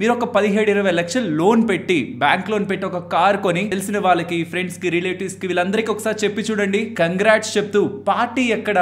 మీరు ఒక 17-20 లక్షలు లోన్ పెట్టి బ్యాంక్ లోన్ పెట్టి ఒక కార్ కొని తెలిసిన వాళ్ళకి ఫ్రెండ్స్ కి రిలేటివ్స్ కి వీళ్ళందరికీ ఒకసారి చెప్పి చూడండి, కంగ్రాట్స్ చెప్తూ పార్టీ ఎక్కడ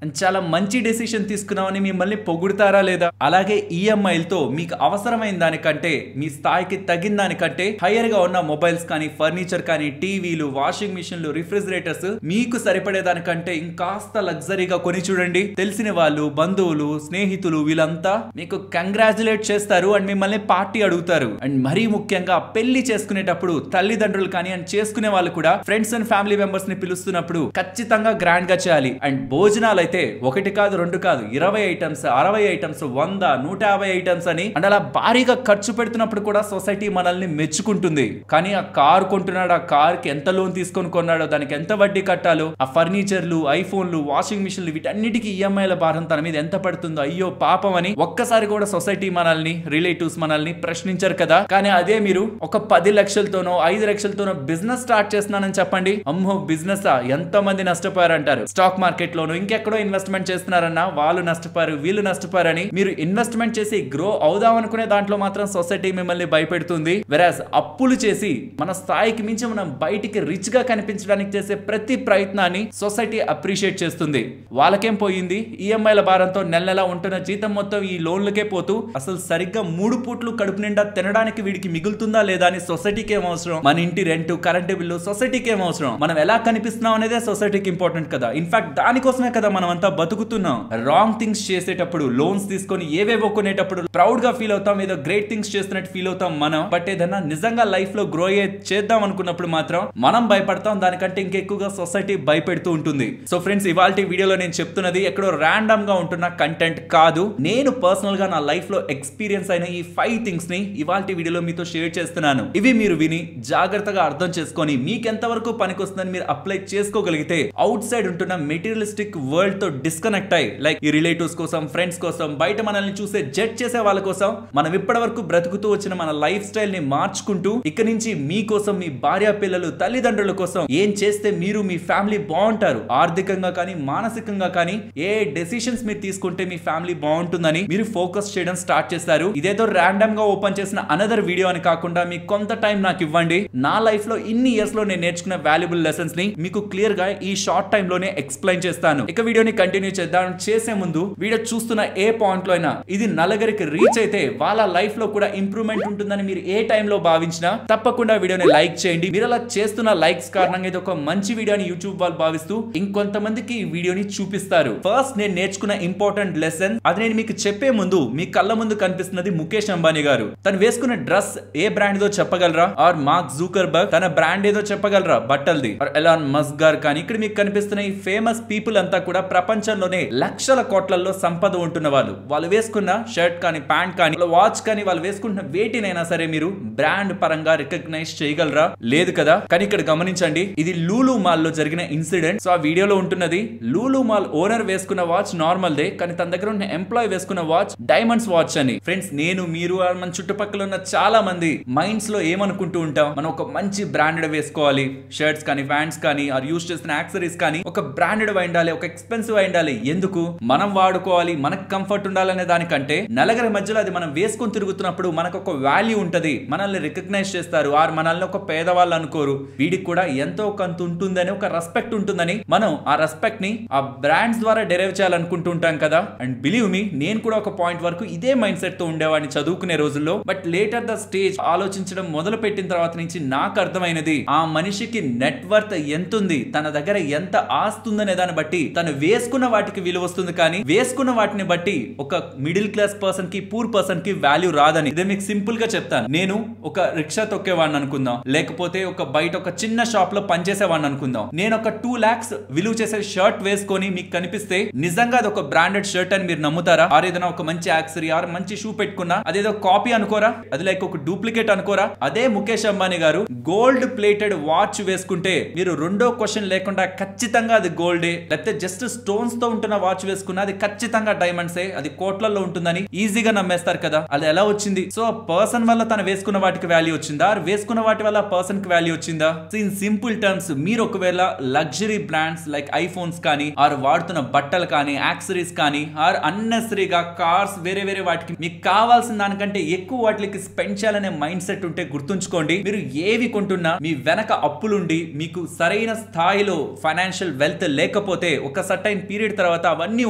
చాలా మంచి డెసిషన్ తీసుకున్నామని మిమ్మల్ని పొగుడుతారా లేదా? అలాగే ఈఎంఐలతో మీకు అవసరమైన దానికంటే మీ స్థాయికి తగిన దానికంటే హైయర్ గా ఉన్న మొబైల్స్ కానీ ఫర్నిచర్ కానీ టీవీలు వాషింగ్ మిషన్లు రిఫ్రిజిరేటర్స్ మీకు సరిపడే దానికంటే ఇంకాస్త లగ్జరీగా కొని చూడండి. తెలిసిన వాళ్ళు బంధువులు స్నేహితులు వీళ్ళంతా మీకు కంగ్రాచులేట్ చేస్తారు అండ్ మిమ్మల్ని పార్టీ అడుగుతారు. అండ్ మరీ ముఖ్యంగా పెళ్లి చేసుకునేటప్పుడు తల్లిదండ్రులు కానీ అండ్ చేసుకునే వాళ్ళు కూడా ఫ్రెండ్స్ అండ్ ఫ్యామిలీ మెంబర్స్ ని పిలుస్తున్నప్పుడు ఖచ్చితంగా గ్రాండ్ గా చేయాలి. అండ్ భోజనాలు అయితే 1 కాదు 2 కాదు 20 ఐటమ్స్ 60 ఐటమ్స్ 100 150 ఐటమ్స్ అని అండ్ అలా భారీగా ఖర్చు పెడుతున్నప్పుడు కూడా సొసైటీ మనల్ని మెచ్చుకుంటుంది. కానీ ఆ కార్ కొంటున్నాడు, ఆ కార్ కి ఎంత లోన్ తీసుకొని కొన్నాడో, దానికి ఎంత వడ్డీ కట్టాలో, ఆ ఫర్నిచర్లు ఐఫోన్లు వాషింగ్ మిషన్లు వీటన్నిటికీ ఈఎంఐల భారం తన మీద ఎంత పడుతుందో అయ్యో పాపం అని ఒక్కసారి కూడా సొసైటీ మనల్ని రిలేటివ్స్ మనల్ని ప్రశ్నించారు కదా. కానీ అదే మీరు ఒక 10 లక్షలతోనో 5 లక్షలతోనో బిజినెస్ స్టార్ట్ చేస్తున్నానని చెప్పండి, అమ్మో బిజినెస్ ఎంత మంది నష్టపోయారు అంటారు. స్టాక్ మార్కెట్ లోను ఇంకెక్కడో ఇన్వెస్ట్మెంట్ చేస్తున్నారన్నా వాళ్ళు నష్టపోయారు వీళ్ళు నష్టపోయారని మీరు ఇన్వెస్ట్మెంట్ చేసి గ్రో అవుదాం అనుకునే దాంట్లో మాత్రం సొసైటీ మిమ్మల్ని భయపెడుతుంది. వెరాజ్ అప్పులు చేసి మన స్థాయికి మించి మనం బయటికి రిచ్ గా కనిపించడానికి చేసే ప్రతి ప్రయత్నాన్ని సొసైటీ అప్రిషియేట్ చేస్తుంది. వాళ్ళకేం పోయింది? ఈఎంఐల భారంతో నెల నెల ఉంటున్న జీతం మొత్తం ఈ లోన్లకే పోతూ అసలు సరిగ్గా 3 పూట్లు కడుపు నిండా తినడానికి వీడికి మిగులుతుందా లేదా అని సొసైటీకి ఏం అవసరం? మన ఇంటి రెంట్ కరెంటు బిల్లు సొసైటీకి ఏం అవసరం? మనం ఎలా కనిపిస్తున్నాం అనేదే సొసైటీకి ఇంపార్టెంట్ కదా. ఇన్ఫాక్ట్ దానికోసమే కదా మనం అంతా బతుకుతున్నాం. రాంగ్ థింగ్స్ చేసేటప్పుడు లోన్స్ తీసుకొని ఏవేవో కొనేటప్పుడు ప్రౌడ్ గా ఫీల్ అవుతాం, ఏదో గ్రేట్ థింగ్స్ చేస్తున్నట్టు ఫీల్ అవుతాం మనం. బట్ ఏదన్నా నిజంగా లైఫ్ లో గ్రో చేద్దాం అనుకున్నప్పుడు మాత్రం మనం భయపడతాం, దానికంటే ఇంకెక్కువగా సొసైటీ భయపెడుతూ ఉంటుంది. సో ఫ్రెండ్స్, ఇవాళ వీడియోలో నేను చెప్తున్నది ఎక్కడో ర్యాండమ్ గా ఉంటున్న కంటెంట్ కాదు. నేను పర్సనల్ గా నా లైఫ్ లో ఎక్స్పీరియన్స్ అయిన ఈ 5 థింగ్స్ ని ఇవాళ వీడియోలో మీతో షేర్ చేస్తున్నాను. ఇవి మీరు విని జాగ్రత్తగా అర్థం చేసుకొని మీకు ఎంతవరకు పనికొస్తుందని మీరు అప్లై చేసుకోగలిగితే అవుట్ సైడ్ ఉంటున్న మెటీరియలిస్టిక్ వరల్డ్ తో డిస్కనెక్ట్ అయ్యి, లైక్ ఈ రిలేటివ్స్ కోసం ఫ్రెండ్స్ కోసం బయట మనల్ని చూసే జడ్జ్ చేసే వాళ్ళ కోసం మనం ఇప్పటి వరకు బ్రతుకుతూ వచ్చిన మన లైఫ్ స్టైల్ ని మార్చుకుంటూ ఇక నుంచి మీకోసం మీ భార్య పిల్లలు తల్లిదండ్రుల కోసం ఏం చేస్తే మీరు మీ ఫ్యామిలీ బాగుంటారు, ఆర్థికంగా కానీ మానసికంగా కానీ ఏ డెసిషన్స్ మీరు తీసుకుంటే మీ ఫ్యామిలీ బాగుంటుందని మీరు ఫోకస్ చేయడం స్టార్ట్ చేస్తారు. ఇదేదో ర్యాండమ్ గా ఓపెన్ చేసిన అనదర్ వీడియో అని కాకుండా మీకు కొంత టైం నాకు ఇవ్వండి. నా లైఫ్ లో ఇన్ని ఇయర్స్ లో నేను నేర్చుకున్న వాల్యుబుల్ లెసన్స్ ని మీకు క్లియర్ గా ఈ షార్ట్ టైం లోనే ఎక్స్ప్లెయిన్ చేస్తాను. ఇక వీడియోని కంటిన్యూ చేద్దాం. చేసే ముందు వీడియో చూస్తున్న ఏ పాయింట్ లో అయినా ఇది నలుగురికి రీచ్ అయితే వాళ్ళ లైఫ్ లో కూడా ఇంప్రూవ్మెంట్ ఉంటుందని మీరు ఏ టైం లో భావించినా తప్పకుండా వీడియోని లైక్ చేయండి. మీరు అలా చేస్తున్న లైక్స్ కారణంగా ఇది ఒక మంచి వీడియో అని యూట్యూబ్ వాళ్ళు భావిస్తూ ఇంకొంతమందికి ఈ వీడియోని చూపిస్తారు. ఫస్ట్ నేను నేర్చుకున్న ఇంపార్టెంట్ లెసన్ అది నేను మీకు చెప్పే ముందు మీ కళ్ళ ముందు కనిపిస్తున్నది ముఖేష్ అంబానీ గారు. తను వేసుకున్న డ్రెస్ ఏ బ్రాండ్ దో చెప్పగలరా? ఆర్ మార్క్ జూకర్బర్గ్ తన బ్రాండ్ ఏదో చెప్పగలరా బట్టల్ది? ఆర్ ఎలాన్ మస్క్ గారు కానీ ఇక్కడ మీకు కనిపిస్తున్న ఈ ఫేమస్ పీపుల్ అంతా కూడా ప్రపంచంలోనే లక్షల కోట్లలో సంపద ఉంటున్న వాళ్ళు. వాళ్ళు వేసుకున్న షర్ట్ కానీ ప్యాంట్ కానీ వాచ్ కానీ వాళ్ళు వేసుకుంటున్న వేటినైనా సరే మీరు బ్రాండ్ పరంగా రికగ్నైజ్ చేయగలరా? లేదు కదా. కానీ ఇక్కడ గమనించండి, ఇది లూలు మాల్ లో జరిగిన ఇన్సిడెంట్. సో ఆ వీడియోలో ఉంటున్నది లూలు మాల్ ఓనర్ వేసుకున్న వాచ్ నార్మల్ దే, కానీ తన దగ్గర ఉన్న ఎంప్లాయ్ వేసుకున్న వాచ్ డైమండ్స్ వాచ్ అని. ఫ్రెండ్స్, నేను మీరు మన చుట్టుపక్కల ఉన్న చాలా మంది మైండ్స్ లో ఏమనుకుంటూ ఉంటాం, మనం ఒక మంచి బ్రాండెడ్ వేసుకోవాలి, షర్ట్స్ కానీ ప్యాంట్స్ కానీ ఆర్ యూస్ చేస్తున్న యాక్సరీస్ కానీ ఒక బ్రాండెడ్ అయి ఉండాలి, ఒక ఎక్స్పెన్సివ్ అయి ఉండాలి. ఎందుకు? మనం వాడుకోవాలి, మనకు కంఫర్ట్ ఉండాలనే దానికంటే నలుగురి మధ్యలో అది మనం వేసుకొని తిరుగుతున్నప్పుడు మనకు ఒక వాల్యూ ఉంటది, మనల్ని రికగ్నైజ్ చేస్తారు, ఆర్ మనల్ని ఒక పేదవాళ్ళు అనుకోరు, వీడికి కూడా ఎంతో కొంత ఉంటుందని ఒక రెస్పెక్ట్ ఉంటుందని మనం ఆ రెస్పెక్ట్ ని ఆ బ్రాండ్స్ ద్వారా డెరైవ్ చేయాలనుకుంటూ ఉంటాం కదా. అండ్ బిలీవ్ మీ, నేను కూడా ఒక పాయింట్ వరకు ఇదే మైండ్ సెట్ తో ఉండేవాడిని చదువుకునే రోజుల్లో. బట్ లేటర్ ద స్టేజ్ ఆలోచించడం మొదలు పెట్టిన తర్వాత నుంచి నాకు అర్థమైనది ఆ మనిషికి నెట్వర్త్ ఎంత ఉంది, తన దగ్గర ఎంత ఆస్తుందనే దాన్ని బట్టి తను వేసుకున్న వాటికి విలువ వస్తుంది, కానీ వేసుకున్న వాటిని బట్టి ఒక మిడిల్ క్లాస్ పర్సన్ కి పూర్ పర్సన్ కి వాల్యూ రాదని. ఇదే మీకు సింపుల్ గా చెప్తాను. నేను ఒక రిక్షా తొక్కేవాడిని అనుకుందాం, లేకపోతే ఒక బయట ఒక చిన్న షాప్ లో పనిచేసేవాడిని అనుకుందాం. నేను ఒక 2 lakhs విలువ చేసే షర్ట్ వేసుకొని మీకు కనిపిస్తే నిజంగా అది ఒక బ్రాండెడ్ షర్ట్ అని మీరు నమ్ముతారా? ఆర్ ఏదైనా ఒక మంచి యాక్సరీ ఆర్ మంచి షూ పెట్టుకున్నా అదేదో కాపీ అనుకోరా? అది లైక్ ఒక డూప్లికేట్ అనుకోరా? అదే ముఖేష్ అంబానీ గారు గోల్డ్ ప్లేటెడ్ వాచ్ వేసుకుంటే మీరు రెండో క్వశ్చన్ లేకుండా ఖచ్చితంగా అది గోల్డే, లేకపోతే జస్ట్ స్టోన్స్ తో ఉంటున్న వాచ్ వేసుకున్నా అది ఖచ్చితంగా డైమండ్సే, అది కోట్లలో ఉంటుందని ఈజీగా నమ్మేస్తారు కదా. అది ఎలా వచ్చింది? సో పర్సన్ వల్ల తను వేసుకున్న వాటికి వాల్యూ వచ్చిందా, వేసుకున్న వాటి వల్ల పర్సన్ కి వాల్యూ వచ్చిందా? ఇన్ సింపుల్ టర్మ్స్, మీరు ఒకవేళ లగ్జరీ బ్రాండ్స్ లైక్ ఐఫోన్స్ కానీ ఆర్ వాడుతున్న బట్టలు కానీ యాక్సరీస్ కానీ ఆర్ అన్నెసరీగా కార్స్ వేరే వేరే వాటికి మీకు కావాల్సిన దానికంటే ఎక్కువ వాటికి స్పెండ్ చేయాలనే మైండ్ సెట్ ఉంటే గుర్తుంచుకోండి, మీరు ఏవి కొంటున్నా మీ వెనక అప్పులుండి మీకు సరైన స్థాయిలో ఫైనాన్షియల్ వెల్త్ లేకపోతే ఒక సర్టైన్ పీరియడ్ తర్వాత అవన్నీ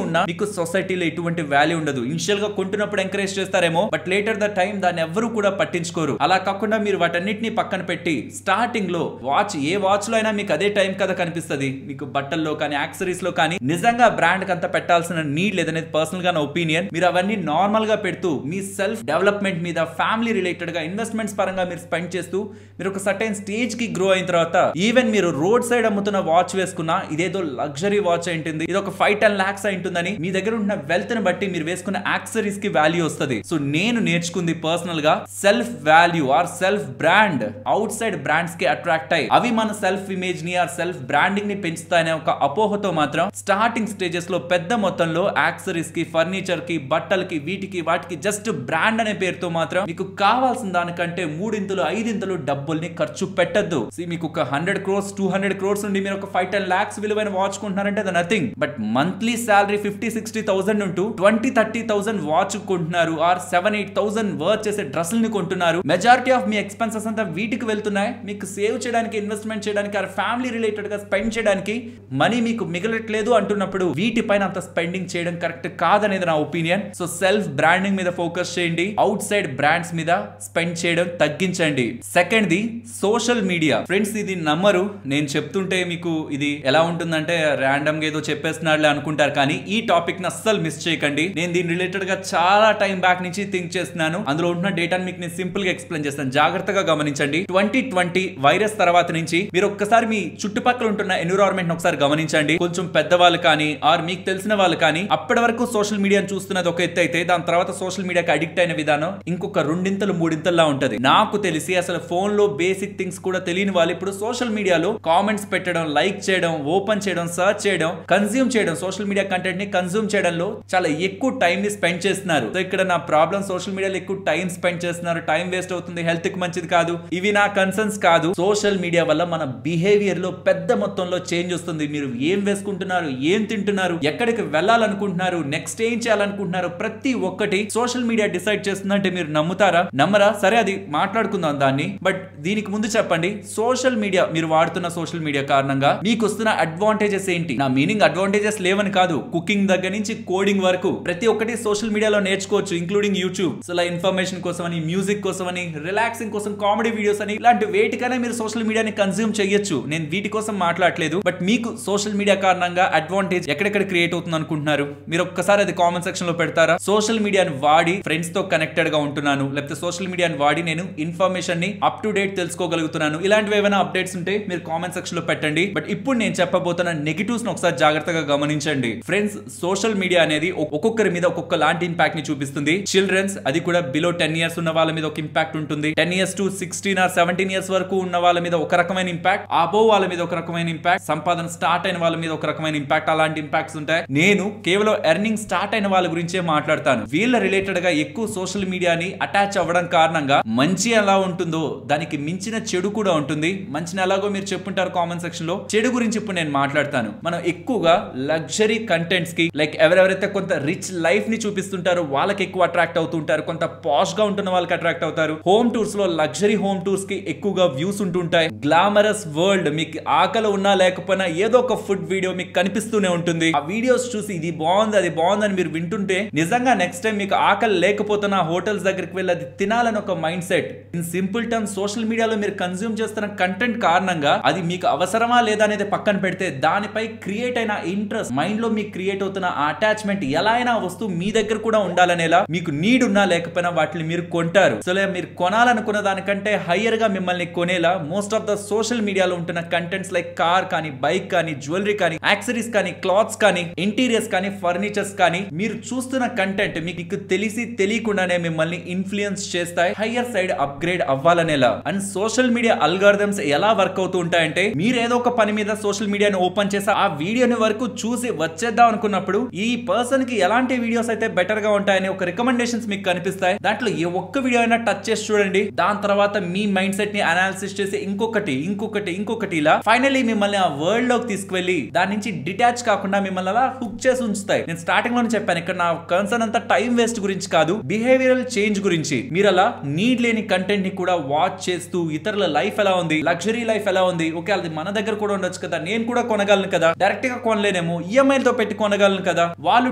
ఉన్నా మీకు సొసైటీలో ఎటువంటి వాల్యూ ఉండదు. ఇనిషియల్ గా కొంటున్నప్పుడు ఎంకరేజ్ చేస్తారేమో, బట్ లేటర్ ద టైం దాన్ని ఎవరు కూడా పట్టించుకోరు. అలా కాకుండా మీరు వాటన్నిటిని పక్కన పెట్టి స్టార్టింగ్ లో వాచ్, ఏ వాచ్ లో అయినా మీకు అదే టైం కదా కనిపిస్తుంది, మీకు బట్టల్లో కానీ యాక్సరీస్ లో కానీ నిజంగా బ్రాండ్ అంతా పెట్టాల్సిన నీడ్ లేదనేది పర్సనల్ గా నా ఒపీనియన్. మీరు అవన్నీ నార్మల్ గా పెడుతూ మీ సెల్ఫ్ డెవలప్మెంట్ మీద, ఫ్యామిలీ రిలేటెడ్ గా, ఇన్వెస్ట్మెంట్స్ పరంగా మీరు స్పెండ్ చేస్తూ మీరు ఒక సర్టైన్ స్టేజ్ కి గ్రో అయిన తర్వాత ఈవెన్ మీరు రోడ్ సైడ్ అమ్ముతున్న వాచ్ వేసుకున్నా ఇదేదో లగ్జరీ వాచ్ అయింటుంది, ఇది ఒక 5-10 lakhs అయింటుందని మీ దగ్గర ఉన్న వెల్త్ ని బట్టి మీరు వేసుకున్న యాక్సరీస్ కి వాల్యూ వస్తుంది. సో నేను నేర్చుకుంది పర్సనల్ గా self value or self brand outside brands కి అట్రాక్ట్ అయ్యి అవి మన సెల్ఫ్ ఇమేజ్ ని ఆర్ సెల్ఫ్ బ్రాండింగ్ ని పెంచుతాయనే ఒక అపోహతో మాత్రం స్టార్టింగ్ స్టేజెస్ లో పెద్ద మొత్తంలో యాక్సరీస్ కి, ఫర్నిచర్ కి, బట్టలకి, వీటికి వాటికి జస్ట్ బ్రాండ్ అనే పేరుతో మాత్రం మీకు కావాల్సిన దానికంటే 3-5 డబ్బుల్ని ఖర్చు పెట్టద్దు. మీకు ఒక 100 crores 200 crores నుండి మీరు ఒక 5-10 lakhs విలువైన వాచ్ కొంటున్నారంటే అది నథింగ్. బట్ మంత్లీ శాలరీ 50-60,000 ఉంటూ 20-30,000 వాచ్ కొంటున్నారు, ఆర్ 7-8,000 వర్త్ చేసే డ్రెస్సుల్ని కొంటున్నారు. మెజారిటీ ఆఫ్ మీ ఎక్స్పెన్సెస్ అంతా వీటికి వెళ్తున్నాయి. మీకు సేవ్ చేయడానికి, ఇన్వెస్ట్మెంట్ చేయడానికి, ఆర్ ఫ్యామిలీ రిలేటెడ్ గా స్పెండ్ చేయడానికి మనీ మీకు మిగలట్లేదు అంటున్నప్పుడు వీటిపైన అంత స్పెండింగ్ చేయడం కరెక్ట్ కాదనేది నా ఒపీనియన్. సో సెల్ఫ్ బ్రాండింగ్ మీద ఫోకస్ చేయండి, అవుట్ సైడ్ బ్రాండ్స్ మీద స్పెండ్ చేయడం తగ్గించండి. Second the social media. Friends, ఇది నమ్మరు, నేను చెప్తుంటే మీకు ఇది ఎలా ఉంటుందంటే ర్యాండమ్ గా ఏదో చెప్పేస్తున్నాడులే అనుకుంటారు, కానీ ఈ టాపిక్ ని అస్సలు మిస్ చేయకండి. నేను దీని రిలేటెడ్ గా చాలా టైం బ్యాక్ నుంచి థింక్ చేస్తున్నాను. అందులో ఉన్న డేటాను మీకు నేను సింపుల్ గా ఎక్స్ప్లెయిన్ చేస్తాను, జాగ్రత్తగా గమనించండి. 2020 వైరస్ తర్వాత నుంచి మీరు ఒక్కసారి మీ చుట్టుపక్కల ఉంటున్న ఎన్విరాన్మెంట్ ఒకసారి గమనించండి. కొంచెం పెద్దవాళ్ళు కానీ ఆర్ మీకు తెలిసిన వాళ్ళు కానీ అప్పటి వరకు సోషల్ మీడియాను చూస్తున్నది ఒక ఎత్తు అయితే, దాని తర్వాత సోషల్ మీడియాకి అడిక్ట్ అయిన విధానం ఇంకొక 2-3 ఉంటది. నాకు తెలిసి అసలు ఫోన్ లో బేసిక్ థింగ్స్ కూడా తెలియని వాళ్ళు ఇప్పుడు సోషల్ మీడియాలో కామెంట్స్ పెట్టడం, లైక్ చేయడం, ఓపెన్ చేయడం, సర్చ్ చేయడం, కన్స్యూమ్ చేయడం, సోషల్ మీడియా కంటెంట్ ని కన్స్యూమ్ చేయడంలో చాలా ఎక్కువ టైం ని స్పెండ్ చేస్తున్నారు. సో ఇక్కడ నా ప్రాబ్లం సోషల్ మీడియాలో ఎక్కువ టైం స్పెండ్ చేస్తున్నారు, టైం వేస్ట్ అవుతుంది, హెల్త్ కి మంచిది కాదు, ఇవి నా కన్సర్న్స్ కాదు. సోషల్ మీడియా వల్ల మన బిహేవియర్ లో పెద్ద మొత్తంలో చేంజ్ వస్తుంది. మీరు ఏం వేసుకుంటున్నారు, ఏం తింటున్నారు, ఎక్కడికి వెళ్ళాలనుకుంటున్నారు, నెక్స్ట్ ఏం చేయాలనుకుంటున్నారు, ప్రతి ఒక్కటి సోషల్ మీడియా డిసైడ్ చేస్తుందంటే మీరు నమ్ముతారా? నమ్మరా? సరే, అది మాట్లాడుకుందాం దాన్ని. బట్ దీనికి ముందు చెప్పండి, సోషల్ మీడియా, మీరు వాడుతున్న సోషల్ మీడియా కారణంగా మీకు వస్తున్న అడ్వాంటేజెస్ ఏంటి? నా మీనింగ్ అడ్వాంటేజెస్ లేవని కాదు, కుకింగ్ దగ్గర నుంచి కోడింగ్ వరకు ప్రతి ఒక్కటి సోషల్ మీడియాలో నేర్చుకోవచ్చు, ఇంక్లూడింగ్ యూట్యూబ్. సో ఇలా ఇన్ఫర్మేషన్ కోసం అని, మ్యూజిక్ కోసం అని, రిలాక్సింగ్ కోసం కామెడీ వీడియోస్ అని, ఇలాంటి వేటికైనా మీరు సోషల్ మీడియాని కన్స్యూమ్ చేయొచ్చు. నేను వీటి కోసం మాట్లాడలేదు. బట్ మీకు సోషల్ మీడియా కారణంగా అడ్వాంటేజ్ ఎక్కడెక్కడ క్రియేట్ అవుతుంది అనుకుంటున్నారు? మీరు ఒక్కసారి అది కామెంట్ సెక్షన్ లో పెడతారా? సోషల్ మీడియాని వాడి ఫ్రెండ్స్ తో కనెక్టెడ్ గా ఉంటున్నాను, లేకపోతే సోషల్ మీడియాని వాడి నేను ఇన్ఫర్మేషన్ ని అప్ టు డేట్ తెలుసుకోగలుగుతున్నాను, ఇలాంటివి ఏమైనా అప్డేట్స్ ఉంటే మీరు కామెంట్ సెక్షన్ లో పెట్టండి. బట్ ఇప్పుడు నేను చెప్పబోతున్న నెగిటివ్స్ ని ఒకసారి జాగ్రత్తగా గమనించండి. ఫ్రెండ్స్, సోషల్ మీడియా అనేది ఒక్కొక్కరి మీద ఒక్కొక్క లాంటి ఇంపాక్ట్ ని చూపిస్తుంది. చిల్డ్రన్స్, అది కూడా బిలో 10 years ఉన్న వాళ్ళ మీద ఒక ఇంపాక్ట్ ఉంటుంది. 10 years to 16 or 17 years వరకు ఉన్న వాళ్ళ మీద ఒక రకమైన ఇంపాక్ట్, అబోవ్ వాళ్ళ మీద ఒక రకమైన ఇంపాక్ట్, సంపాదన స్టార్ట్ అయిన వాళ్ళ మీద ఒక రకమైన ఇంపాక్ట్, అలాంటి ఇంపాక్ట్స్ ఉంటాయి. నేను కేవలం ఎర్నింగ్ స్టార్ట్ అయిన వాళ్ళ గురించే మాట్లాడతాను. వీళ్ళ రిలేటెడ్ గా ఎక్కువ సోషల్ మీడియాని అటాచ్ అవ్వడం కారణంగా మంచి ఎలా ఉంటుందో దానికి మించిన చెడు కూడా ఉంటుంది. మంచిని ఎలాగో మీరు చెప్పుంటారు కామెంట్ సెక్షన్ లో, చెడు గురించి ఇప్పుడు నేను మాట్లాడతాను. మనం ఎక్కువగా లగ్జరీ కంటెంట్స్ కి, లైక్ ఎవరెవరైతే కొంత రిచ్ లైఫ్ ని చూపిస్తుంటారో వాళ్ళకి ఎక్కువ అట్రాక్ట్ అవుతుంటారు, కొంత పాష్ గా ఉంటున్న వాళ్ళకి అట్రాక్ట్ అవుతారు. హోమ్ టూర్స్ లో, లగ్జరీ హోమ్ టూర్స్ కి ఎక్కువగా వ్యూస్ ఉంటుంటాయి. గ్లామరస్ వరల్డ్, మీకు ఆకలి ఉన్నా లేకపోయినా ఏదో ఒక ఫుడ్ వీడియో మీకు కనిపిస్తూనే ఉంటుంది. ఆ వీడియోస్ చూసి ఇది బాగుంది, అది బాగుందని మీరు వింటుంటే నిజంగా నెక్స్ట్ టైం మీకు ఆకలి లేకపోతున్నా హోటల్స్ దగ్గరికి వెళ్ళి అది తినాలని ఒక mind set. In simple terms, social మీడియాలో మీరు కన్స్యూమ్ చేస్తున్న కంటెంట్ కారణంగా అది మీకు అవసరమా లేదా అనేది పక్కన పెడితే దానిపై క్రియేట్ అయిన ఇంట్రెస్ట్, మైండ్ లో మీకు క్రియేట్ అవుతున్న అటాచ్మెంట్ ఎలా అయినా వస్తువు మీ దగ్గర కూడా ఉండాలనేలా, మీకు నీడ్ ఉన్నా లేకపోయినా వాటిని మీరు కొంటారు. సో మీరు కొనాలనుకున్న దానికంటే హయ్యర్ గా మిమ్మల్ని కొనేలా మోస్ట్ ఆఫ్ ద సోషల్ మీడియాలో ఉంటున్న కంటెంట్స్ లైక్ కార్ కానీ, బైక్ కానీ, జ్యువెలరీ కానీ, యాక్సరీస్ కానీ, క్లాత్స్ కానీ, ఇంటీరియర్స్ కానీ, ఫర్నిచర్స్ కానీ, మీరు చూస్తున్న కంటెంట్ మీకు తెలిసి తెలియకుండానే మిమ్మల్ని ఇన్ఫ్లుయెన్స్ చేస్తాయి హయ్యర్ సైడ్ అప్గ్రేడ్ అవ్వాలనేలా. అండ్ సోషల్ మీడియా అల్గారిథమ్స్ ఎలా వర్క్ అవుతూ ఉంటాయంటే, మీరు ఏదో ఒక పని మీద సోషల్ మీడియాని ఓపెన్ చేసి ఆ వీడియోని వరకు చూసి వచ్చేద్దాం అనుకున్నప్పుడు ఈ పర్సన్ కి ఎలాంటి వీడియోస్ అయితే బెటర్ గా ఉంటాయని ఒక రికమెండేషన్స్ మీకు కనిపిస్తాయి. దాంట్లో ఏ ఒక్క వీడియో అయినా టచ్ చేసి చూడండి. దాని తర్వాత మీ మైండ్ సెట్ ని అనాలిసిస్ చేసి ఇంకొకటి ఇలా ఫైనల్లీ మిమ్మల్ని ఆ వరల్డ్ లోకి తీసుకువెళ్ళి దాని నుంచి డిటాచ్ కాకుండా మిమ్మల్ని అలా హుక్ చేసి ఉంచుతాయి. నేను స్టార్టింగ్ లోనే చెప్పాను, ఇక్కడ నా కన్సర్న్ అంతా టైం వేస్ట్ గురించి కాదు, బిహేవియరల్ చేంజ్ గురించి. మీరు అలా నీడ్ లేని కంటెంట్ ని కూడా వాచ్ చేస్తూ ఇతరుల లైఫ్ ఎలా ఉంది, లగ్జరీ లైఫ్ ఎలా ఉంది, ఓకే అది మన దగ్గర కూడా ఉండొచ్చు కదా, నేను కూడా కొనగలను కదా, డైరెక్ట్ గా కొనలేనేమో, ఈఎంఐలతో పెట్టి కొనగలను కదా, వాళ్ళు